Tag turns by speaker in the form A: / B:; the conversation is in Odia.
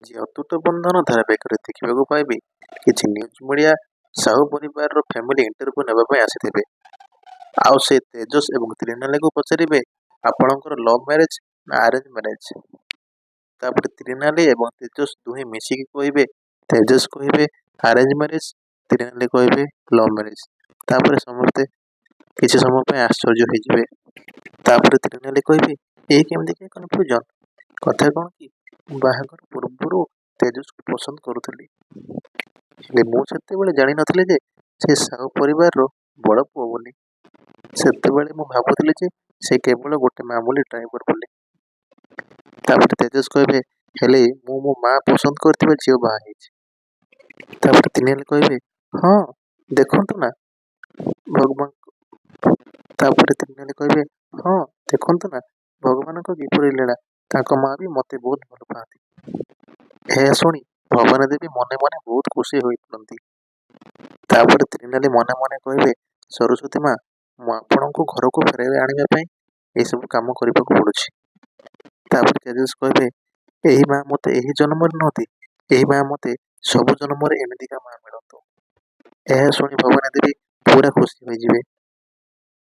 A: ଯେ ଅତୁଟ ବନ୍ଧନ ଧାରାବାହିକରେ ଦେଖିବାକୁ ପାଇବେ, କିଛି ନ୍ୟୁଜ୍ ମିଡ଼ିଆ ସାହୁ ପରିବାରର ଫ୍ୟାମିଲି ଇଣ୍ଟରଭ୍ୟୁ ନେବା ପାଇଁ ଆସିଥିବେ। ଆଉ ସେ ତେଜସ୍ ଏବଂ ତ୍ରିନାଲିକୁ ପଚାରିବେ, ଆପଣଙ୍କର ଲଭ୍ ମ୍ୟାରେଜ୍ ନା ଆରେଞ୍ଜ ମ୍ୟାରେଜ୍? ତାପରେ ତ୍ରିନାଲି ଏବଂ ତେଜସ୍ ଦୁହେଁ ମିଶିକି କହିବେ, ତେଜସ୍ କହିବେ ଆରେଞ୍ଜ ମ୍ୟାରେଜ୍, ତ୍ରିନାଲି କହିବେ ଲଭ୍ ମ୍ୟାରେଜ୍। ତାପରେ ସମସ୍ତେ କିଛି ସମୟ ପାଇଁ ଆଶ୍ଚର୍ଯ୍ୟ ହେଇଯିବେ। ତାପରେ ତ୍ରିନାଲି କହିବେ, ଏଇ କେମିତି କନଫ୍ୟୁଜନ୍? କଥା କ'ଣ କି, ବାହାଘର ପୂର୍ବରୁ ତେଜସ୍କୁ ପସନ୍ଦ କରୁଥିଲି, ହେଲେ ମୁଁ ସେତେବେଳେ ଜାଣିନଥିଲି ଯେ ସେ ସାହୁ ପରିବାରର ବଡ଼ ପୁଅ ବୋଲି। ସେତେବେଳେ ମୁଁ ଭାବୁଥିଲି ଯେ ସେ କେବଳ ଗୋଟେ ମାମୁଲି ଡ୍ରାଇଭର ବୋଲି। ତାପରେ ତେଜସ୍ କହିବେ, ହେଲେ ମୁଁ ମୋ ମା ପସନ୍ଦ କରିଥିବା ଝିଅ ବାହା ହେଇଛି। ତାପରେ ତ୍ରିନାଲି କହିବେ, ହଁ ଦେଖନ୍ତୁ ନା ଭଗବାନ ତାପରେ ତ୍ରିନାଲି କହିବେ, ହଁ ଦେଖନ୍ତୁ ନା ଭଗବାନଙ୍କ କିପରି ଲୀଳା, ତାଙ୍କ ମା ବି ମୋତେ ବହୁତ ଭଲ ପାଆନ୍ତି। ଏହା ଶୁଣି ଭବାନୀ ଦେବୀ ମନେ ମନେ ବହୁତ ଖୁସି ହୋଇପଡ଼ନ୍ତି। ତାପରେ ତ୍ରିନାଲି ମନେ ମନେ କହିବେ, ସରସ୍ୱତୀ ମା, ମୁଁ ଆପଣଙ୍କୁ ଘରକୁ ଫେରାଇ ଆଣିବା ପାଇଁ ଏସବୁ କାମ କରିବାକୁ ପଡ଼ୁଛି। ତାପରେ ତେଜସ୍ କହିବେ, ଏହି ମା ମୋତେ ଏହି ଜନ୍ମରେ ନୁହନ୍ତି, ଏହି ମା ମୋତେ ସବୁ ଜନ୍ମରେ ଏମିତିକା ମା ମିଳନ୍ତୁ। ଏହା ଶୁଣି ଭବାନୀ ଦେବୀ ପୁରା ଖୁସି ହୋଇଯିବେ।